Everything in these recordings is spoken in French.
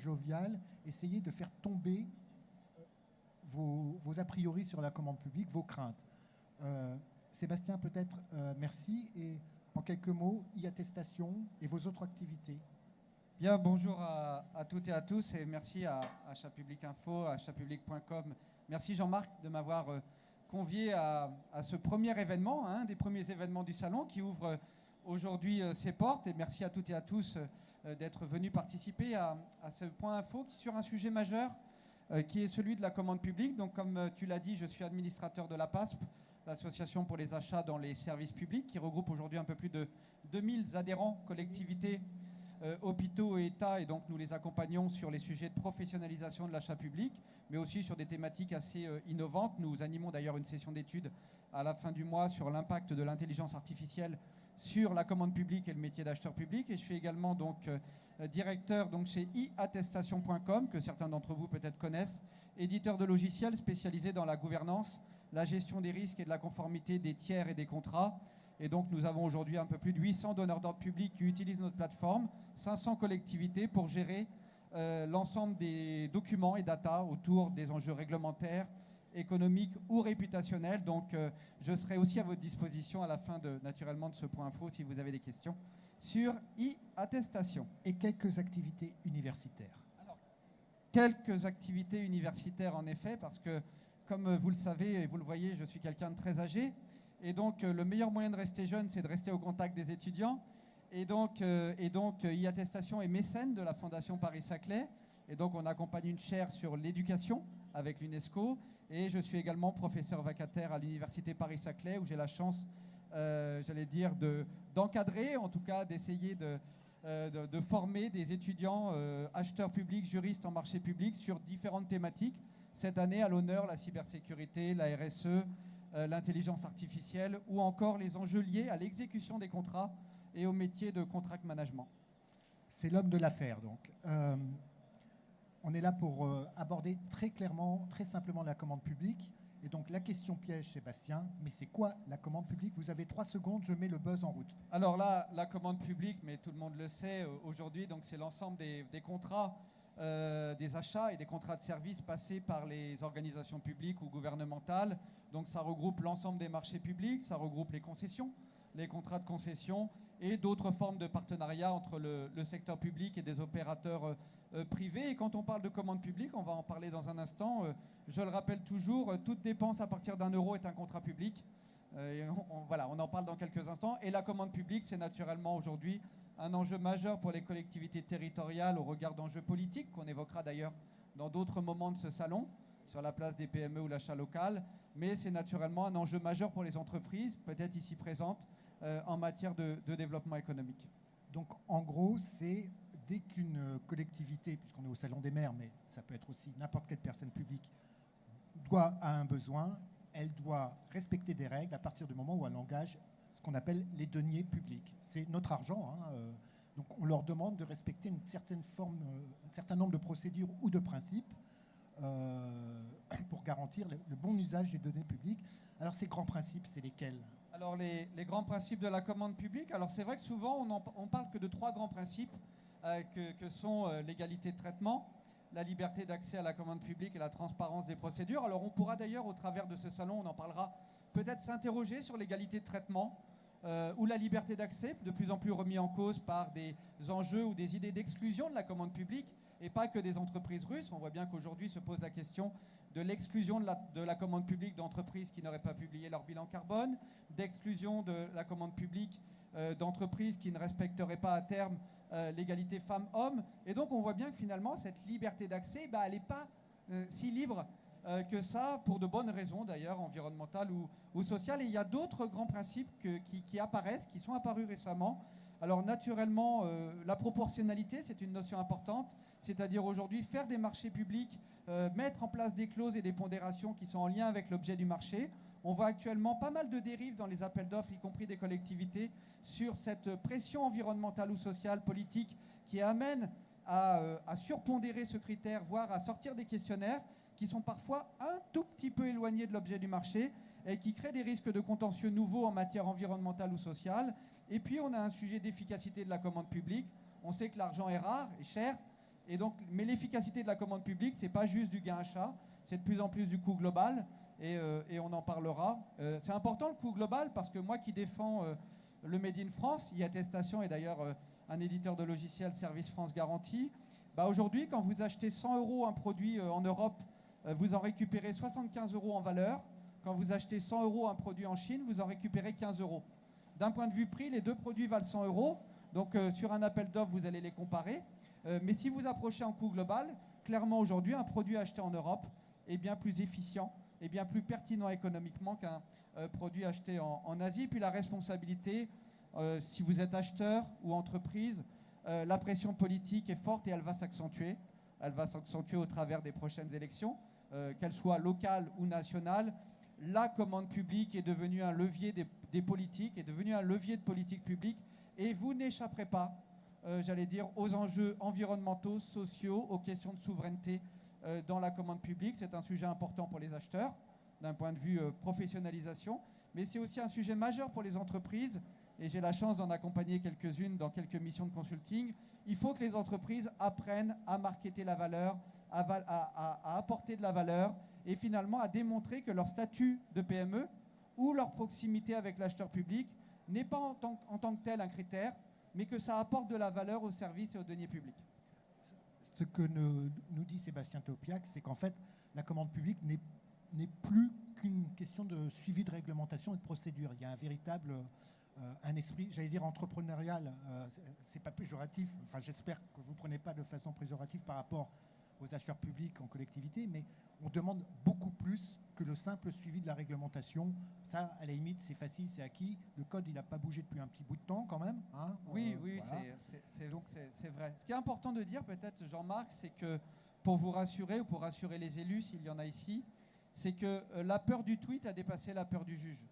jovial, essayer de faire tomber vos a priori sur la commande publique, vos craintes. Sébastien, peut-être, merci. Et en quelques mots, e-attestation et vos autres activités. Bien, bonjour à toutes et à tous et merci à Achat-Public Info, à achatpublic.com. Merci Jean-Marc de m'avoir convié à ce premier événement, un des premiers événements du salon qui ouvre aujourd'hui ses portes. Et merci à toutes et à tous d'être venus participer à ce point info sur un sujet majeur qui est celui de la commande publique. Donc comme tu l'as dit, je suis administrateur de la PASP, l'association pour les achats dans les services publics, qui regroupe aujourd'hui un peu plus de 2000 adhérents, collectivités, hôpitaux et États, et donc nous les accompagnons sur les sujets de professionnalisation de l'achat public, mais aussi sur des thématiques assez innovantes. Nous animons d'ailleurs une session d'études à la fin du mois sur l'impact de l'intelligence artificielle sur la commande publique et le métier d'acheteur public. Et je suis également donc directeur donc chez e-attestation.com, que certains d'entre vous peut-être connaissent, éditeur de logiciels spécialisé dans la gouvernance, la gestion des risques et de la conformité des tiers et des contrats. Et donc, nous avons aujourd'hui un peu plus de 800 donneurs d'ordre public qui utilisent notre plateforme, 500 collectivités pour gérer l'ensemble des documents et data autour des enjeux réglementaires, économiques ou réputationnels. Donc, je serai aussi à votre disposition à la fin, naturellement, de ce point info si vous avez des questions sur e-attestation. Et quelques activités universitaires. Alors, quelques activités universitaires, en effet, parce que, comme vous le savez et vous le voyez, je suis quelqu'un de très âgé. Et donc, le meilleur moyen de rester jeune, c'est de rester au contact des étudiants. Et donc e-attestation est mécène de la Fondation Paris-Saclay. Et donc, on accompagne une chaire sur l'éducation avec l'UNESCO. Et je suis également professeur vacataire à l'Université Paris-Saclay, où j'ai la chance, j'allais dire, d'encadrer, en tout cas d'essayer de former des étudiants acheteurs publics, juristes en marché public sur différentes thématiques. Cette année, à l'honneur, la cybersécurité, la RSE, l'intelligence artificielle ou encore les enjeux liés à l'exécution des contrats et au métier de contract management. C'est l'homme de l'affaire, donc. On est là pour aborder très clairement, très simplement la commande publique. Et donc la question piège, Sébastien, mais c'est quoi la commande publique? Vous avez 3 secondes, je mets le buzz en route. Alors là, la commande publique, mais tout le monde le sait aujourd'hui, donc c'est l'ensemble des contrats, des achats et des contrats de services passés par les organisations publiques ou gouvernementales. Donc ça regroupe l'ensemble des marchés publics, ça regroupe les concessions, les contrats de concession et d'autres formes de partenariat entre le secteur public et des opérateurs privés. Et quand on parle de commande publique, on va en parler dans un instant, je le rappelle toujours, toute dépense à partir d'1 euro est un contrat public. Voilà, on en parle dans quelques instants. Et la commande publique, c'est naturellement aujourd'hui un enjeu majeur pour les collectivités territoriales au regard d'enjeux politiques qu'on évoquera d'ailleurs dans d'autres moments de ce salon, sur la place des PME ou l'achat local. Mais c'est naturellement un enjeu majeur pour les entreprises, peut-être ici présentes, en matière de développement économique. Donc en gros, c'est dès qu'une collectivité, puisqu'on est au Salon des maires, mais ça peut être aussi n'importe quelle personne publique, a un besoin, elle doit respecter des règles à partir du moment où elle engage ce qu'on appelle les deniers publics. C'est notre argent, hein, donc on leur demande de respecter une certaine forme, un certain nombre de procédures ou de principes pour garantir le bon usage des données publiques. Alors ces grands principes, c'est lesquels? Alors les grands principes de la commande publique, alors c'est vrai que souvent on parle que de 3 grands principes que sont l'égalité de traitement, la liberté d'accès à la commande publique et la transparence des procédures. Alors on pourra d'ailleurs au travers de ce salon, on en parlera, peut-être s'interroger sur l'égalité de traitement ou la liberté d'accès, de plus en plus remis en cause par des enjeux ou des idées d'exclusion de la commande publique et pas que des entreprises russes. On voit bien qu'aujourd'hui se pose la question de l'exclusion de la commande publique d'entreprises qui n'auraient pas publié leur bilan carbone, d'exclusion de la commande publique d'entreprises qui ne respecteraient pas à terme l'égalité femmes-hommes. Et donc on voit bien que finalement cette liberté d'accès, elle n'est pas si libre que ça, pour de bonnes raisons d'ailleurs, environnementales ou sociales. Et il y a d'autres grands principes qui apparaissent, qui sont apparus récemment. Alors naturellement, la proportionnalité, c'est une notion importante, c'est-à-dire aujourd'hui faire des marchés publics, mettre en place des clauses et des pondérations qui sont en lien avec l'objet du marché. On voit actuellement pas mal de dérives dans les appels d'offres, y compris des collectivités, sur cette pression environnementale ou sociale, politique, qui amène à surpondérer ce critère, voire à sortir des questionnaires qui sont parfois un tout petit peu éloignés de l'objet du marché et qui créent des risques de contentieux nouveaux en matière environnementale ou sociale. Et puis on a un sujet d'efficacité de la commande publique. On sait que l'argent est rare et cher, Mais l'efficacité de la commande publique, ce n'est pas juste du gain achat, c'est de plus en plus du coût global, et on en parlera. C'est important le coût global, parce que moi qui défends le Made in France, e-attestation est d'ailleurs un éditeur de logiciels Service France Garantie, aujourd'hui, quand vous achetez 100 € un produit en Europe, vous en récupérez 75 € en valeur. Quand vous achetez 100 € un produit en Chine, vous en récupérez 15 €. D'un point de vue prix, les deux produits valent 100 €. Donc sur un appel d'offres, vous allez les comparer. Mais si vous approchez en coût global, clairement aujourd'hui, un produit acheté en Europe est bien plus efficient et bien plus pertinent économiquement qu'un produit acheté en Asie. Puis la responsabilité, si vous êtes acheteur ou entreprise, la pression politique est forte et elle va s'accentuer. Elle va s'accentuer au travers des prochaines élections, qu'elles soient locales ou nationales. La commande publique est devenue un levier des politiques, est devenue un levier de politique publique, et vous n'échapperez pas, j'allais dire, aux enjeux environnementaux, sociaux, aux questions de souveraineté dans la commande publique. C'est un sujet important pour les acheteurs, d'un point de vue professionnalisation, mais c'est aussi un sujet majeur pour les entreprises, et j'ai la chance d'en accompagner quelques-unes dans quelques missions de consulting. Il faut que les entreprises apprennent à marketer la valeur, à apporter de la valeur, et finalement à démontrer que leur statut de PME ou leur proximité avec l'acheteur public n'est pas en tant que tel un critère, mais que ça apporte de la valeur aux services et aux deniers publics. Ce que nous dit Sébastien Taupiac, c'est qu'en fait, la commande publique n'est plus qu'une question de suivi de réglementation et de procédure. Il y a un véritable un esprit, j'allais dire entrepreneurial, c'est pas péjoratif, enfin j'espère que vous ne prenez pas de façon péjorative par rapport aux acheteurs publics en collectivité, mais on demande beaucoup plus que le simple suivi de la réglementation. Ça, à la limite, c'est facile, c'est acquis. Le code, il n'a pas bougé depuis un petit bout de temps quand même. Hein, oui, voilà. C'est vrai. Ce qui est important de dire peut-être, Jean-Marc, c'est que pour vous rassurer ou pour rassurer les élus, s'il y en a ici, c'est que la peur du tweet a dépassé la peur du juge.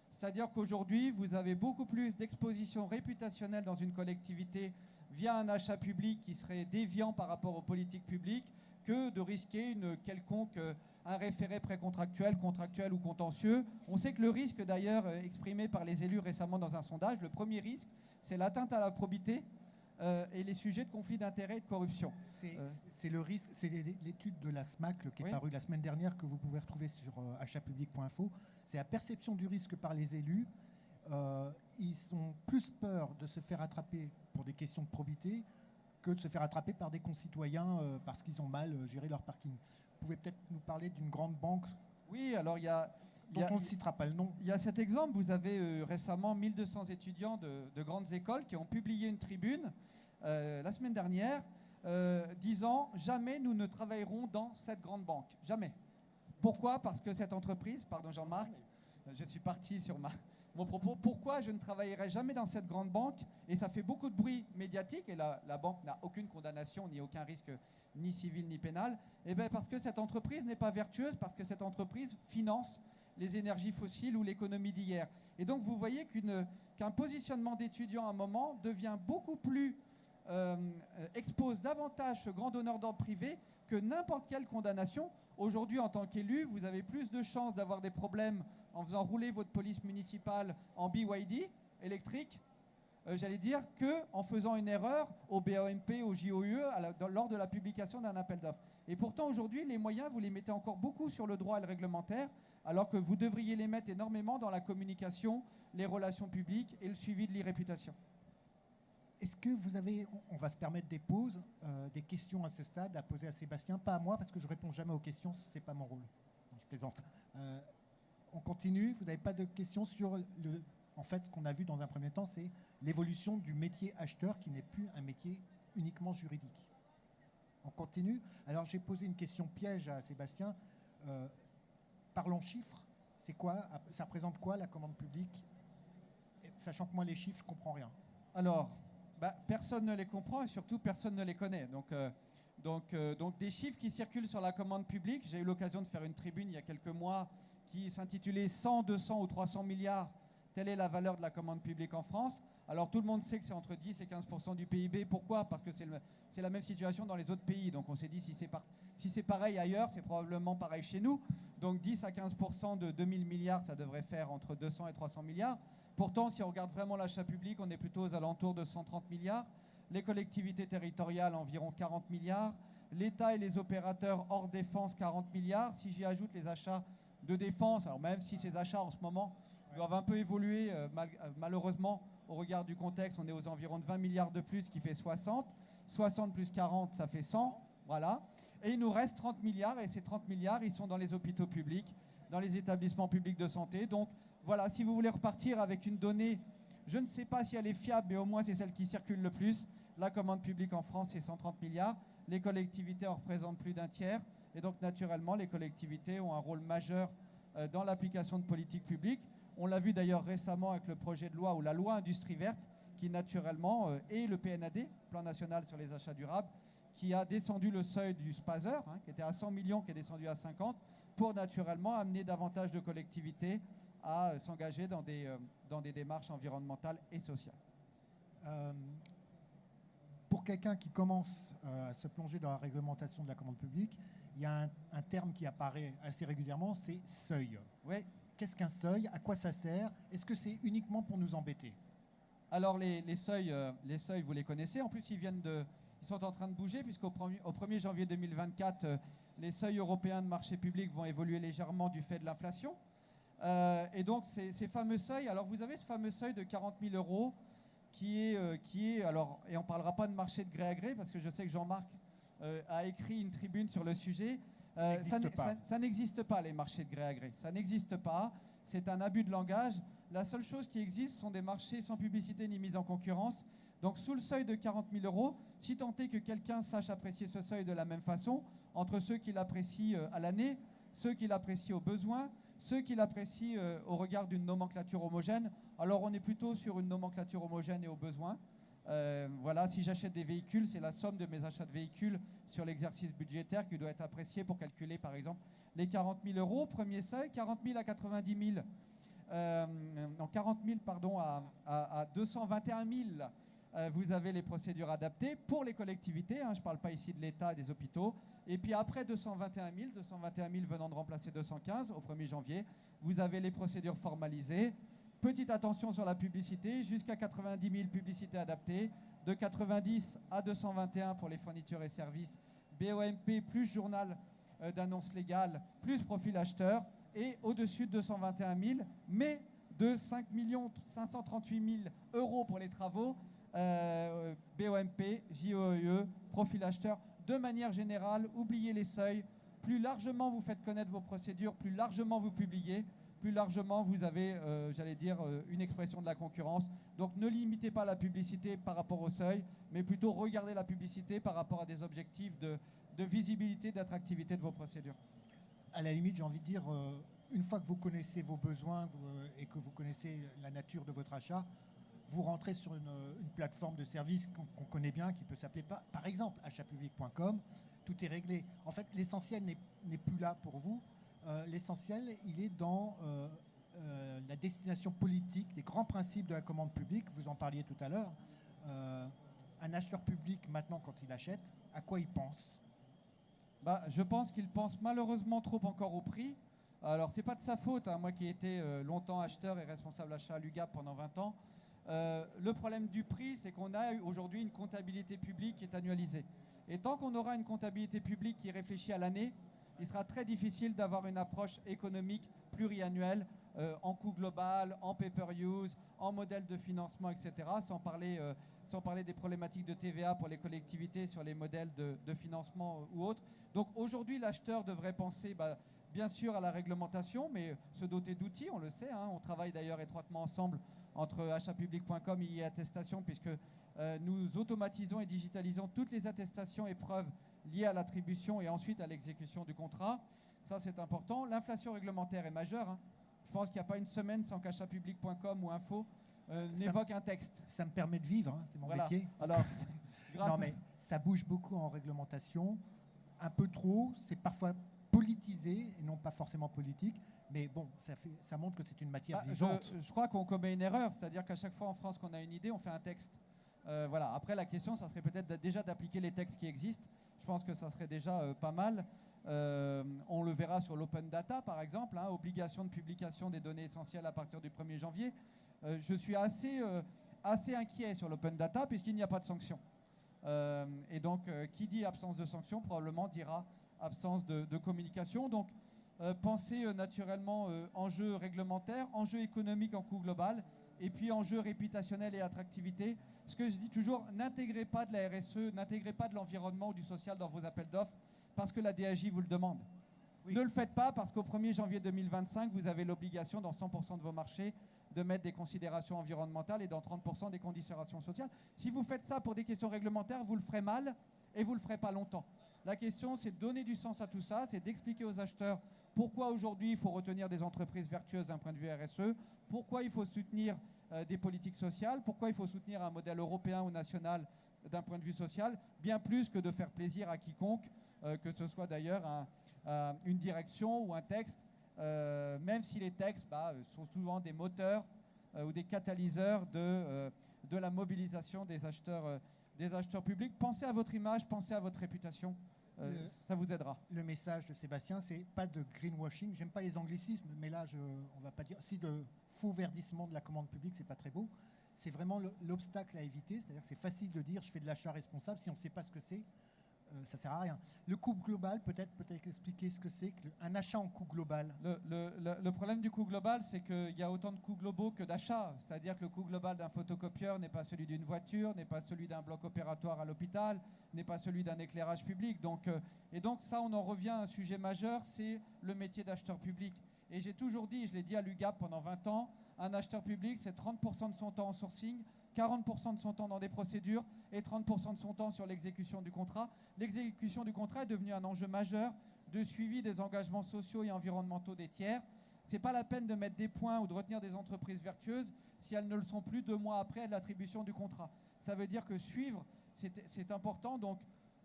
C'est-à-dire qu'aujourd'hui, vous avez beaucoup plus d'exposition réputationnelle dans une collectivité via un achat public qui serait déviant par rapport aux politiques publiques que de risquer un référé précontractuel, contractuel ou contentieux. On sait que le risque, d'ailleurs, exprimé par les élus récemment dans un sondage, le premier risque, c'est l'atteinte à la probité et les sujets de conflit d'intérêts et de corruption. C'est le risque, c'est l'étude de la SMAC qui est parue la semaine dernière, que vous pouvez retrouver sur achatpublic.info. C'est la perception du risque par les élus. Ils ont plus peur de se faire attraper pour des questions de probité que de se faire attraper par des concitoyens parce qu'ils ont mal géré leur parking. Vous pouvez peut-être nous parler d'une grande banque? Oui, alors dont on ne citera pas le nom. Il y a cet exemple, vous avez récemment 1200 étudiants de grandes écoles qui ont publié une tribune la semaine dernière disant « Jamais nous ne travaillerons dans cette grande banque. Jamais ». Pourquoi? Parce que cette entreprise, pardon Jean-Marc, je suis parti sur mon propos, pourquoi je ne travaillerai jamais dans cette grande banque? Et ça fait beaucoup de bruit médiatique, et la banque n'a aucune condamnation, ni aucun risque, ni civil, ni pénal. Et bien parce que cette entreprise n'est pas vertueuse, parce que cette entreprise finance les énergies fossiles ou l'économie d'hier. Et donc vous voyez qu'un positionnement d'étudiant à un moment devient beaucoup plus, expose davantage ce grand donneur d'ordre privé que n'importe quelle condamnation. Aujourd'hui, en tant qu'élu, vous avez plus de chances d'avoir des problèmes en faisant rouler votre police municipale en BYD électrique, j'allais dire, qu'en faisant une erreur au BAMP, au JOUE, lors de la publication d'un appel d'offres. Et pourtant, aujourd'hui, les moyens, vous les mettez encore beaucoup sur le droit et le réglementaire, alors que vous devriez les mettre énormément dans la communication, les relations publiques et le suivi de l'e-réputation. Est-ce que vous avez, on va se permettre des pauses, des questions à ce stade à poser à Sébastien, pas à moi parce que je réponds jamais aux questions, c'est pas mon rôle. Je plaisante. On continue. Vous n'avez pas de questions sur en fait, ce qu'on a vu dans un premier temps, c'est l'évolution du métier acheteur qui n'est plus un métier uniquement juridique. On continue. Alors j'ai posé une question piège à Sébastien. Parlons chiffres. C'est quoi? Ça représente quoi la commande publique? Sachant que moi les chiffres, je comprends rien. Alors, personne ne les comprend et surtout personne ne les connaît. Donc des chiffres qui circulent sur la commande publique. J'ai eu l'occasion de faire une tribune il y a quelques mois qui s'intitulait 100, 200 ou 300 milliards. Telle est la valeur de la commande publique en France. Alors tout le monde sait que c'est entre 10 et 15% du PIB. Pourquoi? Parce que c'est la même situation dans les autres pays. Donc on s'est dit si c'est pareil ailleurs, c'est probablement pareil chez nous. Donc 10 à 15% de 2000 milliards, ça devrait faire entre 200 et 300 milliards. Pourtant, si on regarde vraiment l'achat public, on est plutôt aux alentours de 130 milliards. les collectivités territoriales environ 40 milliards, l'État et les opérateurs hors défense 40 milliards. Si j'y ajoute les achats de défense, alors même si ces achats en ce moment doivent un peu évoluer, malheureusement au regard du contexte, on est aux environs de 20 milliards de plus, ce qui fait 60. 60 plus 40, ça fait 100, voilà. Et il nous reste 30 milliards, et ces 30 milliards, ils sont dans les hôpitaux publics, dans les établissements publics de santé. Donc voilà, si vous voulez repartir avec une donnée, je ne sais pas si elle est fiable, mais au moins c'est celle qui circule le plus. La commande publique en France, c'est 130 milliards. Les collectivités en représentent plus d'un tiers. Et donc naturellement, les collectivités ont un rôle majeur dans l'application de politiques publiques. On l'a vu d'ailleurs récemment avec le projet de loi ou la loi Industrie verte, qui naturellement, et le PNAD, Plan national sur les achats durables, qui a descendu le seuil du SPASER, qui était à 100 millions, qui est descendu à 50, pour naturellement amener davantage de collectivités à s'engager dans des démarches environnementales et sociales. Pour quelqu'un qui commence à se plonger dans la réglementation de la commande publique, il y a un terme qui apparaît assez régulièrement, c'est seuil. Oui. Qu'est-ce qu'un seuil? À quoi ça sert? Est-ce que c'est uniquement pour nous embêter? Alors les seuils, vous les connaissez. En plus, ils sont en train de bouger, puisqu'au 1er janvier 2024, les seuils européens de marché public vont évoluer légèrement du fait de l'inflation. Et donc, ces fameux seuils, alors vous avez ce fameux seuil de 40 000 euros qui est alors, et on ne parlera pas de marché de gré à gré, parce que je sais que Jean-Marc a écrit une tribune sur le sujet. Ça n'existe pas, les marchés de gré à gré. Ça n'existe pas. C'est un abus de langage. La seule chose qui existe sont des marchés sans publicité ni mise en concurrence. Donc, sous le seuil de 40 000 euros, si tant est que quelqu'un sache apprécier ce seuil de la même façon, entre ceux qui l'apprécient à l'année, ceux qui l'apprécient au besoin, ceux qui l'apprécient au regard d'une nomenclature homogène, alors on est plutôt sur une nomenclature homogène et au besoin. Voilà, si j'achète des véhicules, c'est la somme de mes achats de véhicules sur l'exercice budgétaire qui doit être apprécié pour calculer, par exemple, les 40 000 euros. Premier seuil, 40 000 à 90 000. Non, 40 000 pardon, à 221 000, vous avez les procédures adaptées pour les collectivités. Je ne parle pas ici de l'État et des hôpitaux. Et puis après 221 000 venant de remplacer 215 au 1er janvier, vous avez les procédures formalisées. Petite attention sur la publicité, jusqu'à 90 000 publicités adaptées, de 90 à 221 pour les fournitures et services, BOMP plus journal d'annonce légale, plus profil acheteur, et au-dessus de 221 000, mais de 5 538 000 euros pour les travaux, BOMP, JOE, profil acheteur. De manière générale, oubliez les seuils. Plus largement vous faites connaître vos procédures, plus largement vous publiez, plus largement vous avez, une expression de la concurrence. Donc ne limitez pas la publicité par rapport au seuil, mais plutôt regardez la publicité par rapport à des objectifs de visibilité, d'attractivité de vos procédures. À la limite, j'ai envie de dire, une fois que vous connaissez vos besoins et que vous connaissez la nature de votre achat, vous rentrez sur une plateforme de service qu'on connaît bien, qui peut s'appeler par exemple achatpublic.com. Tout est réglé. En fait, l'essentiel n'est plus là pour vous. L'essentiel, il est dans la destination politique, les grands principes de la commande publique. Vous en parliez tout à l'heure. Un acheteur public, maintenant, quand il achète, à quoi il pense? Je pense qu'il pense malheureusement trop encore au prix. Alors, c'est pas de sa faute, moi qui ai été longtemps acheteur et responsable achat à l'UGAP pendant 20 ans. Le problème du prix, c'est qu'on a aujourd'hui une comptabilité publique qui est annualisée. Et tant qu'on aura une comptabilité publique qui réfléchit à l'année, il sera très difficile d'avoir une approche économique pluriannuelle en coût global, en pay-per-use, en modèle de financement, etc. Sans parler des problématiques de TVA pour les collectivités sur les modèles de financement ou autres. Donc aujourd'hui, l'acheteur devrait penser bien sûr à la réglementation, mais se doter d'outils, on le sait. On travaille d'ailleurs étroitement ensemble entre achatpublic.com et e-attestation, puisque nous automatisons et digitalisons toutes les attestations et preuves liées à l'attribution et ensuite à l'exécution du contrat. Ça, c'est important. L'inflation réglementaire est majeure. Je pense qu'il n'y a pas une semaine sans qu'achatpublic.com ou info n'évoque un texte. Ça me permet de vivre, c'est mon métier. Alors, non, mais ça bouge beaucoup en réglementation. Un peu trop, c'est parfois politisé et non pas forcément politique. Mais bon, ça montre que c'est une matière vivante. Je crois qu'on commet une erreur, c'est-à-dire qu'à chaque fois en France qu'on a une idée, on fait un texte. Voilà. Après, la question, ça serait peut-être déjà d'appliquer les textes qui existent. Je pense que ça serait déjà pas mal. On le verra sur l'open data, par exemple, obligation de publication des données essentielles à partir du 1er janvier. Je suis assez inquiet sur l'open data puisqu'il n'y a pas de sanction. Et donc, qui dit absence de sanctions, probablement dira absence de communication. Donc, pensez naturellement enjeux réglementaires, enjeux économiques en coût global, et puis enjeux réputationnels et attractivité. Ce que je dis toujours, n'intégrez pas de la RSE, n'intégrez pas de l'environnement ou du social dans vos appels d'offres, parce que la DAJ vous le demande. Oui. Ne le faites pas parce qu'au 1er janvier 2025, vous avez l'obligation dans 100% de vos marchés de mettre des considérations environnementales et dans 30% des considérations sociales. Si vous faites ça pour des questions réglementaires, vous le ferez mal et vous ne le ferez pas longtemps. La question, c'est de donner du sens à tout ça, c'est d'expliquer aux acheteurs pourquoi aujourd'hui il faut retenir des entreprises vertueuses d'un point de vue RSE, pourquoi il faut soutenir des politiques sociales, pourquoi il faut soutenir un modèle européen ou national d'un point de vue social, bien plus que de faire plaisir à quiconque, que ce soit d'ailleurs une direction ou un texte, même si les textes sont souvent des moteurs ou des catalyseurs de la mobilisation des acheteurs publics. Pensez à votre image, pensez à votre réputation, ça vous aidera. Le message de Sébastien, c'est pas de greenwashing. J'aime pas les anglicismes, mais là, on va pas dire si de faux verdissement de la commande publique, c'est pas très beau. C'est vraiment l'obstacle à éviter, c'est-à-dire que c'est facile de dire je fais de l'achat responsable si on ne sait pas ce que c'est. Ça sert à rien. Le coût global, peut-être expliquer ce que c'est qu'un achat en coût global. Le problème du coût global, c'est qu'il y a autant de coûts globaux que d'achats. C'est-à-dire que le coût global d'un photocopieur n'est pas celui d'une voiture, n'est pas celui d'un bloc opératoire à l'hôpital, n'est pas celui d'un éclairage public. Donc ça, on en revient à un sujet majeur, c'est le métier d'acheteur public. Et j'ai toujours dit, je l'ai dit à l'UGAP pendant 20 ans, un acheteur public, c'est 30% de son temps en sourcing, 40% de son temps dans des procédures et 30% de son temps sur l'exécution du contrat. L'exécution du contrat est devenue un enjeu majeur de suivi des engagements sociaux et environnementaux des tiers. Ce n'est pas la peine de mettre des points ou de retenir des entreprises vertueuses si elles ne le sont plus 2 mois après l'attribution du contrat. Ça veut dire que suivre, c'est important. Donc,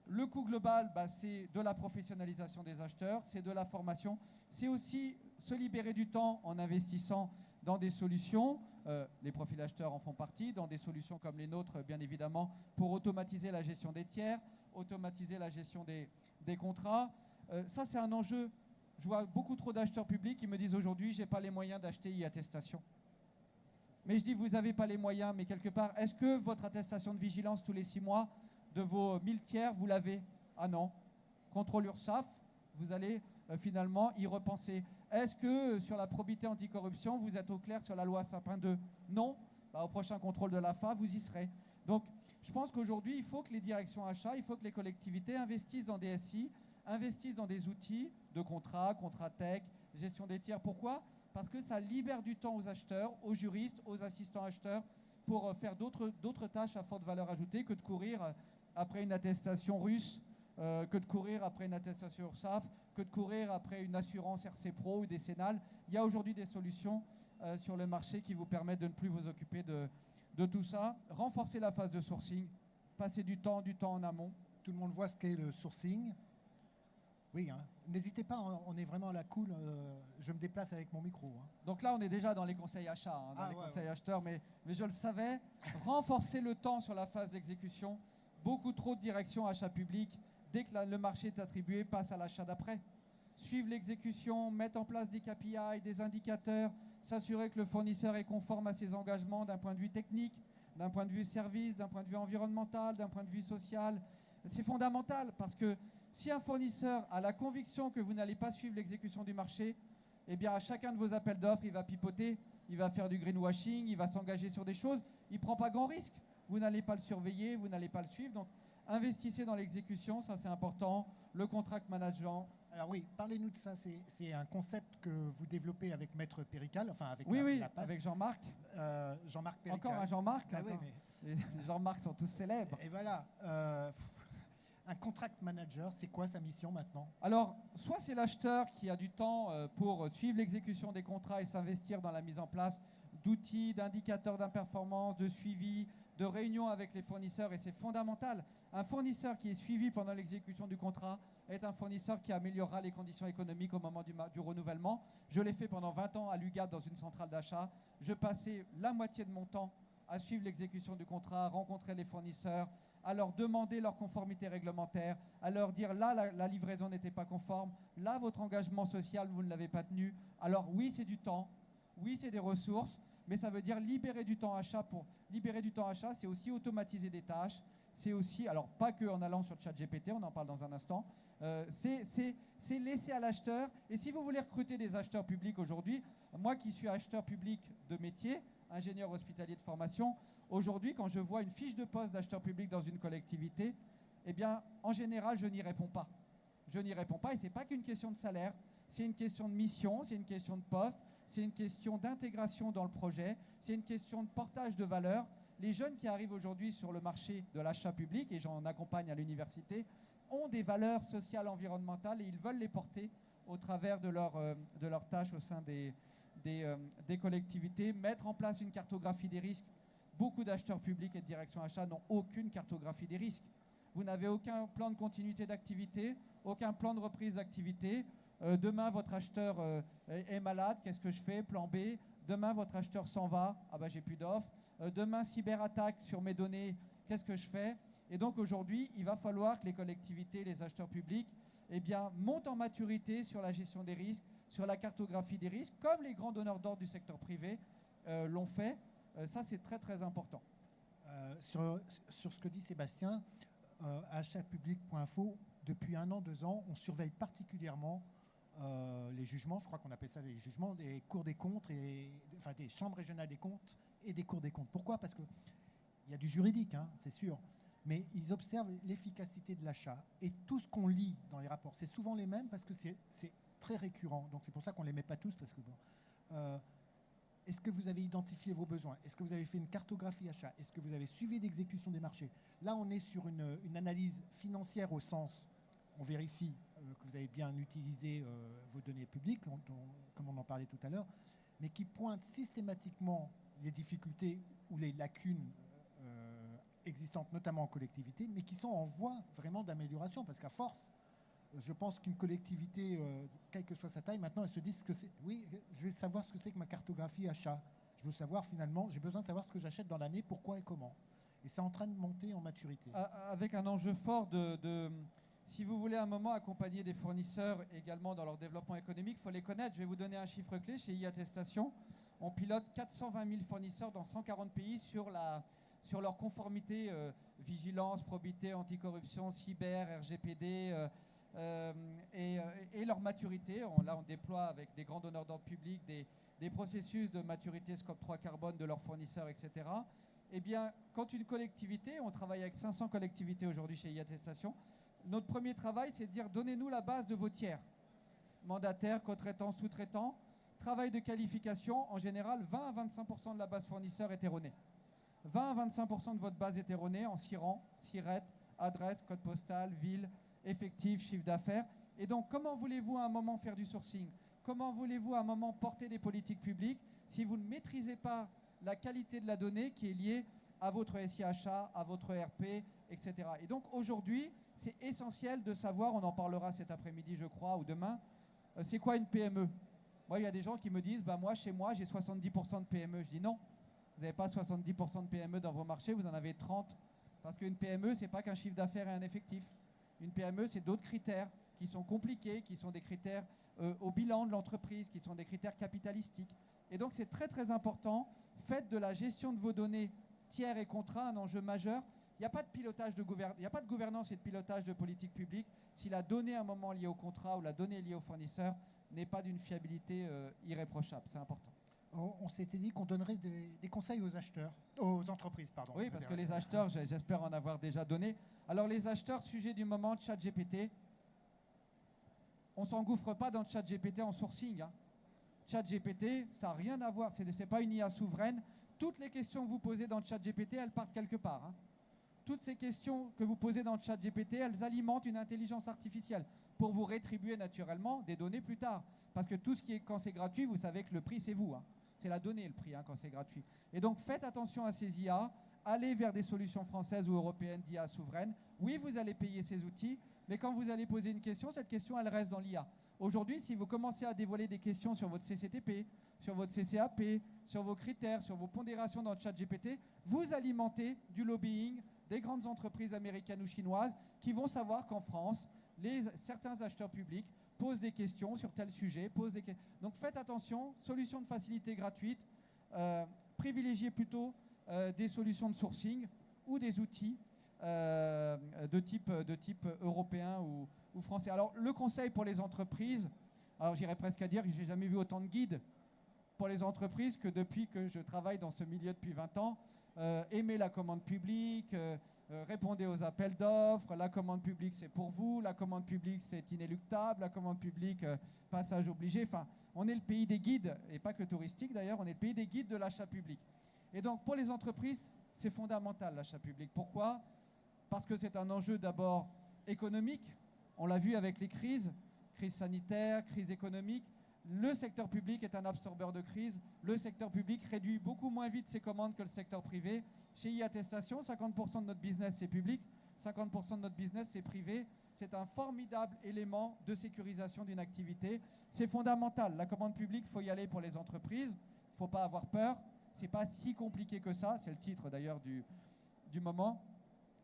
le coût global, c'est de la professionnalisation des acheteurs, c'est de la formation, c'est aussi se libérer du temps en investissant dans des solutions, les profils acheteurs en font partie, dans des solutions comme les nôtres, bien évidemment, pour automatiser la gestion des tiers, automatiser la gestion des contrats. Ça, c'est un enjeu. Je vois beaucoup trop d'acheteurs publics qui me disent aujourd'hui, je n'ai pas les moyens d'acheter e-attestation. Mais je dis, vous n'avez pas les moyens, mais quelque part, est-ce que votre attestation de vigilance tous les 6 mois de vos 1000 tiers, vous l'avez? Ah non. Contrôle URSSAF, vous allez finalement y repenser. Est-ce que sur la probité anticorruption, vous êtes au clair sur la loi Sapin 2? Non. Au prochain contrôle de l'AFA, vous y serez. Donc, je pense qu'aujourd'hui, il faut que les directions achats, il faut que les collectivités investissent dans des SI, investissent dans des outils de contrat tech, gestion des tiers. Pourquoi? Parce que ça libère du temps aux acheteurs, aux juristes, aux assistants acheteurs pour faire d'autres tâches à forte valeur ajoutée que de courir après une attestation russe, que de courir après une attestation URSSAF, que de courir après une assurance RC Pro ou décennale. Il y a aujourd'hui des solutions sur le marché qui vous permettent de ne plus vous occuper de tout ça. Renforcer la phase de sourcing, passer du temps en amont. Tout le monde voit ce qu'est le sourcing. Oui, hein. N'hésitez pas, on est vraiment à la cool. Je me déplace avec mon micro. Hein. Donc là, on est déjà dans les conseils achats, dans les conseils acheteurs, mais je le savais. Renforcer le temps sur la phase d'exécution. Beaucoup trop de directions achats publics. Dès que le marché est attribué, passe à l'achat d'après. Suivre l'exécution, mettre en place des KPI, des indicateurs, s'assurer que le fournisseur est conforme à ses engagements d'un point de vue technique, d'un point de vue service, d'un point de vue environnemental, d'un point de vue social. C'est fondamental parce que si un fournisseur a la conviction que vous n'allez pas suivre l'exécution du marché, eh bien à chacun de vos appels d'offres, il va pipoter, il va faire du greenwashing, il va s'engager sur des choses, il ne prend pas grand risque. Vous n'allez pas le surveiller, vous n'allez pas le suivre. Donc, investissez dans l'exécution, ça c'est important. Le contract management. Alors oui, parlez-nous de ça. C'est un concept que vous développez avec Maître Pérical, enfin avec la PAS. Avec Jean-Marc. Jean-Marc Pérical. Encore un Jean-Marc. Ah oui, mais... Les Jean-Marc sont tous célèbres. Et voilà. Un contract manager, c'est quoi sa mission maintenant? Alors, soit c'est l'acheteur qui a du temps pour suivre l'exécution des contrats et s'investir dans la mise en place d'outils, d'indicateurs d'imperformance, de suivi, de réunions avec les fournisseurs, et c'est fondamental. Un fournisseur qui est suivi pendant l'exécution du contrat est un fournisseur qui améliorera les conditions économiques au moment du renouvellement. Je l'ai fait pendant 20 ans à l'UGAP dans une centrale d'achat. Je passais la moitié de mon temps à suivre l'exécution du contrat, à rencontrer les fournisseurs, à leur demander leur conformité réglementaire, à leur dire là, la livraison n'était pas conforme, là, votre engagement social, vous ne l'avez pas tenu. Alors oui, c'est du temps, oui, c'est des ressources, mais ça veut dire libérer du temps achat. Pour libérer du temps achat, c'est aussi automatiser des tâches, c'est aussi, alors pas que en allant sur ChatGPT, on en parle dans un instant, c'est laisser à l'acheteur. Et si vous voulez recruter des acheteurs publics aujourd'hui, moi qui suis acheteur public de métier, ingénieur hospitalier de formation, aujourd'hui, quand je vois une fiche de poste d'acheteur public dans une collectivité, eh bien, en général, je n'y réponds pas. Je n'y réponds pas, et ce n'est pas qu'une question de salaire, c'est une question de mission, c'est une question de poste, c'est une question d'intégration dans le projet, c'est une question de portage de valeur. Les jeunes qui arrivent aujourd'hui sur le marché de l'achat public, et j'en accompagne à l'université, ont des valeurs sociales, environnementales, et ils veulent les porter au travers de leurs tâches au sein des collectivités. Mettre en place une cartographie des risques. Beaucoup d'acheteurs publics et de direction achat n'ont aucune cartographie des risques. Vous n'avez aucun plan de continuité d'activité, aucun plan de reprise d'activité. Demain, votre acheteur est malade, qu'est-ce que je fais? Plan B. Demain, votre acheteur s'en va, ah ben j'ai plus d'offres. Demain, cyberattaque sur mes données, qu'est-ce que je fais? Et donc aujourd'hui, il va falloir que les collectivités, les acheteurs publics, eh bien, montent en maturité sur la gestion des risques, sur la cartographie des risques, comme les grands donneurs d'ordre du secteur privé l'ont fait. Ça, c'est très très important. Sur ce que dit Sébastien, achatpublic.info, depuis 1 an, 2 ans, on surveille particulièrement les jugements, je crois qu'on appelle ça les jugements, des cours des comptes, enfin des chambres régionales des comptes et des cours des comptes. Pourquoi? Parce qu'il y a du juridique, hein, c'est sûr, mais ils observent l'efficacité de l'achat. Et tout ce qu'on lit dans les rapports, c'est souvent les mêmes parce que c'est très récurrent. Donc c'est pour ça qu'on ne les met pas tous, parce que bon, est-ce que vous avez identifié vos besoins? Est-ce que vous avez fait une cartographie achat? Est-ce que vous avez suivi l'exécution des marchés? Là, on est sur une analyse financière au sens, on vérifie que vous avez bien utilisé vos données publiques, comme on en parlait tout à l'heure, mais qui pointe systématiquement les difficultés ou les lacunes existantes, notamment en collectivité, mais qui sont en voie vraiment d'amélioration, parce qu'à force, je pense qu'une collectivité, quelle que soit sa taille, maintenant, elle se dit que c'est. Oui, je vais savoir ce que c'est que ma cartographie achat. Je veux savoir finalement, j'ai besoin de savoir ce que j'achète dans l'année, pourquoi et comment. Et c'est en train de monter en maturité. Avec un enjeu fort si vous voulez à un moment accompagner des fournisseurs également dans leur développement économique, il faut les connaître. Je vais vous donner un chiffre clé. Chez e-Attestation, on pilote 420 000 fournisseurs dans 140 pays sur leur conformité, vigilance, probité, anticorruption, cyber, RGPD, et leur maturité. Là, on déploie avec des grands donneurs d'ordre public des processus de maturité scope 3 carbone de leurs fournisseurs, etc. Eh bien, quand une collectivité, on travaille avec 500 collectivités aujourd'hui chez e-Attestation, notre premier travail, c'est de dire donnez-nous la base de vos tiers. Mandataires, co-traitants, sous-traitants, travail de qualification, en général, 20 à 25% de la base fournisseur est erronée. 20 à 25% de votre base est erronée en 6 rangs, SIRET, adresse, code postal, ville, effectif, chiffre d'affaires. Et donc, comment voulez-vous à un moment faire du sourcing? Comment voulez-vous à un moment porter des politiques publiques si vous ne maîtrisez pas la qualité de la donnée qui est liée à votre SIAChat, à votre ERP, etc. Et donc, aujourd'hui, c'est essentiel de savoir, on en parlera cet après-midi, je crois, ou demain, c'est quoi une PME? Moi, il y a des gens qui me disent, moi, chez moi, j'ai 70% de PME. Je dis non, vous n'avez pas 70% de PME dans vos marchés, vous en avez 30. Parce qu'une PME, ce n'est pas qu'un chiffre d'affaires et un effectif. Une PME, c'est d'autres critères qui sont compliqués, qui sont des critères au bilan de l'entreprise, qui sont des critères capitalistiques. Et donc, c'est très, très important. Faites de la gestion de vos données tiers et contrats un enjeu majeur. Il n'y a pas de pilotage il n'y a pas de gouvernance et de pilotage de politique publique si la donnée à un moment liée au contrat ou la donnée liée au fournisseur n'est pas d'une fiabilité irréprochable. C'est important. On s'était dit qu'on donnerait des conseils aux acheteurs, aux entreprises, pardon. Oui, parce que les acheteurs, j'espère en avoir déjà donné. Alors les acheteurs, sujet du moment, ChatGPT. On ne s'engouffre pas dans ChatGPT en sourcing. Hein. ChatGPT, ça n'a rien à voir, ce n'est pas une IA souveraine. Toutes les questions que vous posez dans ChatGPT, elles partent quelque part. Hein. Toutes ces questions que vous posez dans ChatGPT, elles alimentent une intelligence artificielle pour vous rétribuer naturellement des données plus tard. Parce que tout ce qui est, quand c'est gratuit, vous savez que le prix, c'est vous. Hein. C'est la donnée, le prix, hein, quand c'est gratuit. Et donc, faites attention à ces IA. Allez vers des solutions françaises ou européennes d'IA souveraines. Oui, vous allez payer ces outils, mais quand vous allez poser une question, cette question, elle reste dans l'IA. Aujourd'hui, si vous commencez à dévoiler des questions sur votre CCTP, sur votre CCAP, sur vos critères, sur vos pondérations dans le ChatGPT, vous alimentez du lobbying des grandes entreprises américaines ou chinoises qui vont savoir qu'en France, certains acheteurs publics posent des questions sur tel sujet. Donc faites attention, solutions de facilité gratuites, privilégiez plutôt des solutions de sourcing ou des outils. de type européen ou français. Alors, le conseil pour les entreprises, alors j'irais presque à dire que je n'ai jamais vu autant de guides pour les entreprises que depuis que je travaille dans ce milieu depuis 20 ans. Aimez la commande publique, répondez aux appels d'offres, la commande publique c'est pour vous, la commande publique c'est inéluctable, la commande publique passage obligé. Enfin, on est le pays des guides, et pas que touristique d'ailleurs, on est le pays des guides de l'achat public. Et donc pour les entreprises, c'est fondamental l'achat public. Pourquoi ? Parce que c'est un enjeu d'abord économique, on l'a vu avec les crises, crise sanitaire, crise économique. Le secteur public est un absorbeur de crise. Le secteur public réduit beaucoup moins vite ses commandes que le secteur privé. Chez e-attestation, 50% de notre business c'est public, 50% de notre business c'est privé. C'est un formidable élément de sécurisation d'une activité. C'est fondamental. La commande publique, il faut y aller pour les entreprises. Il ne faut pas avoir peur. Ce n'est pas si compliqué que ça. C'est le titre d'ailleurs du moment.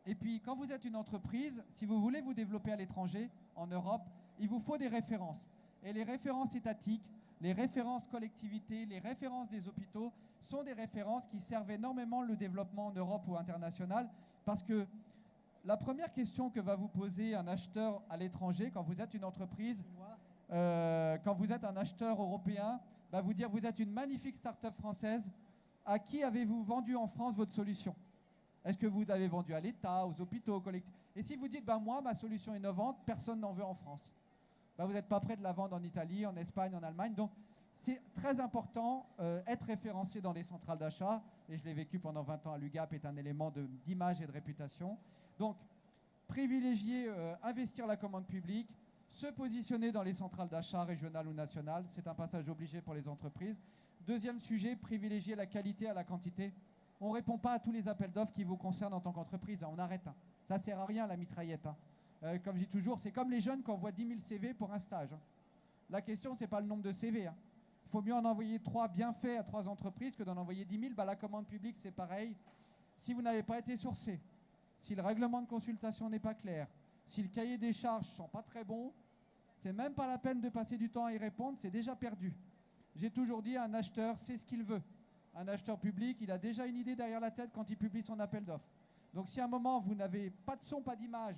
Et puis, quand vous êtes une entreprise, si vous voulez vous développer à l'étranger, en Europe, il vous faut des références. Et les références étatiques, les références collectivités, les références des hôpitaux sont des références qui servent énormément le développement en Europe ou international, parce que la première question que va vous poser un acheteur à l'étranger quand vous êtes une entreprise, quand vous êtes un acheteur européen, va vous dire vous êtes une magnifique start-up française, à qui avez-vous vendu en France votre solution ? Est-ce que vous avez vendu à l'État, aux hôpitaux, aux collectivités ? Et si vous dites moi, ma solution innovante, personne n'en veut en France, vous n'êtes pas prêt de la vendre en Italie, en Espagne, en Allemagne. Donc, c'est très important, être référencé dans les centrales d'achat, et je l'ai vécu pendant 20 ans à l'UGAP, est un élément d'image et de réputation. Donc, privilégier, investir la commande publique, se positionner dans les centrales d'achat régionales ou nationales, c'est un passage obligé pour les entreprises. Deuxième sujet, privilégier la qualité à la quantité. On ne répond pas à tous les appels d'offres qui vous concernent en tant qu'entreprise, on arrête. Ça ne sert à rien la mitraillette. Comme je dis toujours, c'est comme les jeunes qui envoient 10 000 CV pour un stage. La question, ce n'est pas le nombre de CV. Il faut mieux en envoyer 3 bien faits à 3 entreprises que d'en envoyer 10 000. La commande publique, c'est pareil. Si vous n'avez pas été sourcé, si le règlement de consultation n'est pas clair, si le cahier des charges ne sont pas très bons, c'est même pas la peine de passer du temps à y répondre, c'est déjà perdu. J'ai toujours dit à un acheteur, c'est ce qu'il veut. Un acheteur public, il a déjà une idée derrière la tête quand il publie son appel d'offres. Donc si à un moment, vous n'avez pas de son, pas d'image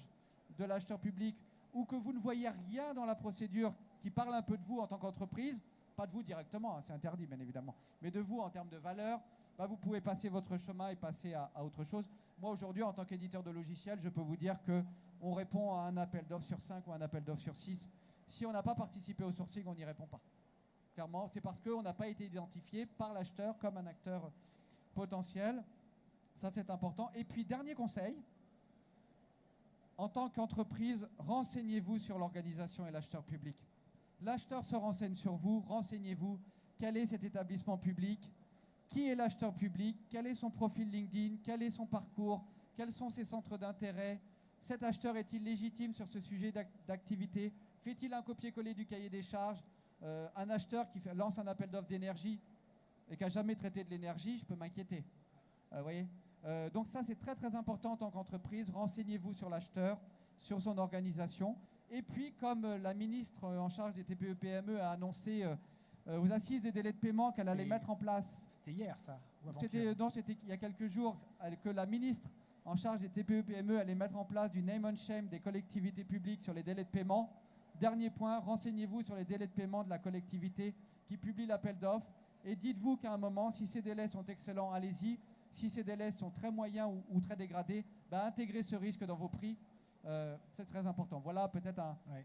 de l'acheteur public, ou que vous ne voyez rien dans la procédure qui parle un peu de vous en tant qu'entreprise, pas de vous directement, c'est interdit bien évidemment, mais de vous en termes de valeur, vous pouvez passer votre chemin et passer à autre chose. Moi aujourd'hui, en tant qu'éditeur de logiciels, je peux vous dire qu'on répond à un appel d'offres sur 5 ou un appel d'offres sur 6. Si on n'a pas participé au sourcing, on n'y répond pas. Clairement, c'est parce qu'on n'a pas été identifié par l'acheteur comme un acteur potentiel. Ça, c'est important. Et puis, dernier conseil, en tant qu'entreprise, renseignez-vous sur l'organisation et l'acheteur public. L'acheteur se renseigne sur vous, renseignez-vous. Quel est cet établissement public ? Qui est l'acheteur public ? Quel est son profil LinkedIn ? Quel est son parcours ? Quels sont ses centres d'intérêt ? Cet acheteur est-il légitime sur ce sujet d'activité ? Fait-il un copier-coller du cahier des charges ? Un acheteur qui lance un appel d'offres d'énergie et qui n'a jamais traité de l'énergie, je peux m'inquiéter. Voyez ? Donc ça, c'est très très important en tant qu'entreprise. Renseignez-vous sur l'acheteur, sur son organisation. Et puis, comme la ministre en charge des TPE-PME a annoncé aux assises des délais de paiement qu'elle allait mettre en place. C'était hier, ça ? Non, c'était il y a quelques jours que la ministre en charge des TPE-PME allait mettre en place du name and shame des collectivités publiques sur les délais de paiement. Dernier point, renseignez-vous sur les délais de paiement de la collectivité qui publie l'appel d'offres et dites-vous qu'à un moment, si ces délais sont excellents, allez-y. Si ces délais sont très moyens ou très dégradés, intégrez ce risque dans vos prix. C'est très important. Voilà peut-être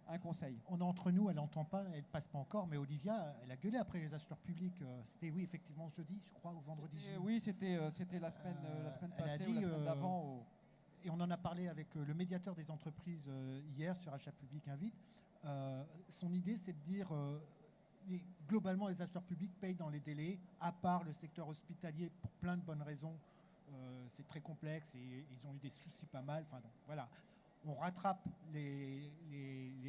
un conseil. On est entre nous, elle n'entend pas, elle ne passe pas encore, mais Olivia, elle a gueulé après les acheteurs publics. C'était, oui, effectivement, jeudi, je crois, ou vendredi. Oui, c'était la semaine passée ou la semaine d'avant. Et on en a parlé avec le médiateur des entreprises hier sur Achat Public Invite. Son idée, c'est de dire... globalement, les acheteurs publics payent dans les délais, à part le secteur hospitalier pour plein de bonnes raisons. C'est très complexe et ils ont eu des soucis pas mal. Enfin, donc, voilà. On rattrape les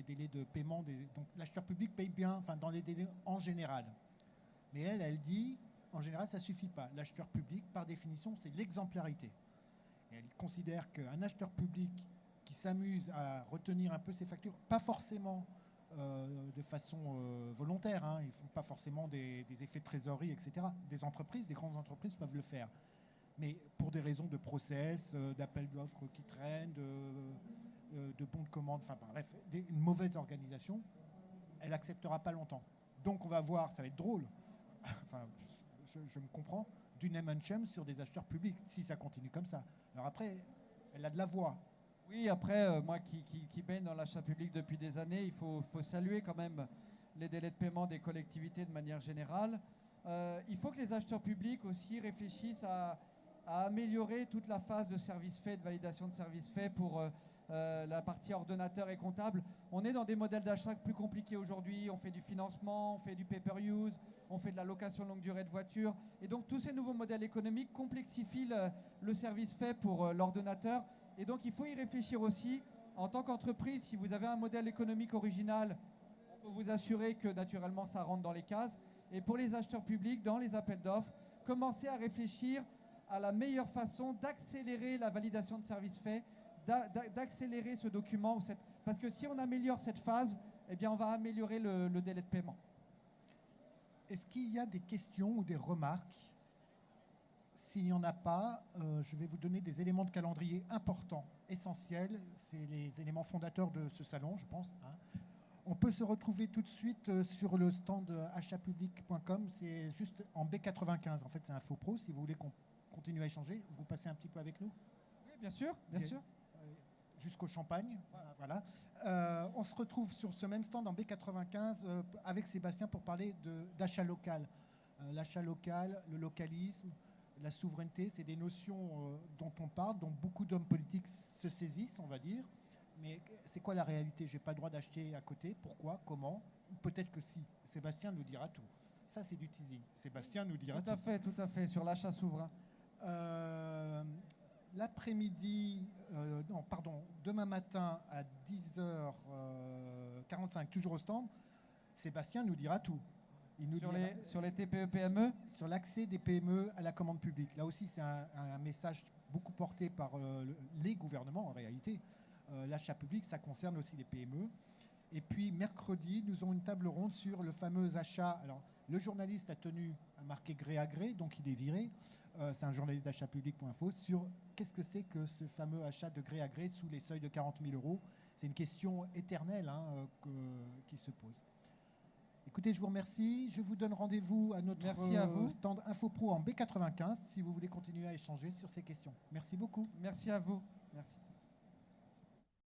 délais de paiement. Donc l'acheteur public paye bien dans les délais en général. Mais elle dit, en général, ça ne suffit pas. L'acheteur public, par définition, c'est l'exemplarité. Et elle considère qu'un acheteur public qui s'amuse à retenir un peu ses factures, pas forcément... de façon volontaire, ils ne font pas forcément des effets de trésorerie, etc. Des grandes entreprises peuvent le faire. Mais pour des raisons de process, d'appel d'offres qui traînent, de bons de commande, enfin bref, une mauvaise organisation, elle n'acceptera pas longtemps. Donc on va voir, ça va être drôle, enfin je me comprends, du name and shame sur des acheteurs publics, si ça continue comme ça. Alors après, elle a de la voix. Oui, après, moi qui baigne dans l'achat public depuis des années, il faut saluer quand même les délais de paiement des collectivités de manière générale. Il faut que les acheteurs publics aussi réfléchissent à améliorer toute la phase de service fait, de validation de service fait pour la partie ordonnateur et comptable. On est dans des modèles d'achat plus compliqués aujourd'hui. On fait du financement, on fait du pay-per-use, on fait de la location longue durée de voitures. Et donc tous ces nouveaux modèles économiques complexifient le service fait pour l'ordonnateur. Et donc il faut y réfléchir aussi. En tant qu'entreprise, si vous avez un modèle économique original, on peut vous assurer que naturellement ça rentre dans les cases. Et pour les acheteurs publics, dans les appels d'offres, commencez à réfléchir à la meilleure façon d'accélérer la validation de services faits, d'accélérer ce document. Parce que si on améliore cette phase, eh bien on va améliorer le délai de paiement. Est-ce qu'il y a des questions ou des remarques? S'il n'y en a pas, je vais vous donner des éléments de calendrier importants, essentiels. C'est les éléments fondateurs de ce salon, je pense. On peut se retrouver tout de suite sur le stand achatpublic.com. C'est juste en B95. En fait, c'est un faux pro. Si vous voulez qu'on continue à échanger, vous passez un petit peu avec nous. Oui, bien sûr, bien sûr. Jusqu'au champagne. Voilà. On se retrouve sur ce même stand en B95 avec Sébastien pour parler d'achat local. L'achat local, le localisme, la souveraineté, c'est des notions dont on parle, dont beaucoup d'hommes politiques se saisissent, on va dire. Mais c'est quoi la réalité? Je n'ai pas le droit d'acheter à côté. Pourquoi? Comment? Peut-être que si. Sébastien nous dira tout. Ça, c'est du teasing. Sébastien nous dira tout. Tout à fait, sur l'achat souverain. L'après-midi, demain matin à 10h45, toujours au stand, Sébastien nous dira tout. Il nous sur les TPE-PME? Sur l'accès des PME à la commande publique. Là aussi, c'est un message beaucoup porté par les gouvernements en réalité. L'achat public, ça concerne aussi les PME. Et puis, mercredi, nous aurons une table ronde sur le fameux achat. Alors, le journaliste a tenu à marquer gré à gré, donc il est viré. C'est un journaliste d'achatpublic.info sur qu'est-ce que c'est que ce fameux achat de gré à gré sous les seuils de 40 000 €. C'est une question éternelle qui se pose. Écoutez, je vous remercie. Je vous donne rendez-vous à notre stand InfoPro en B95 si vous voulez continuer à échanger sur ces questions. Merci beaucoup. Merci à vous. Merci.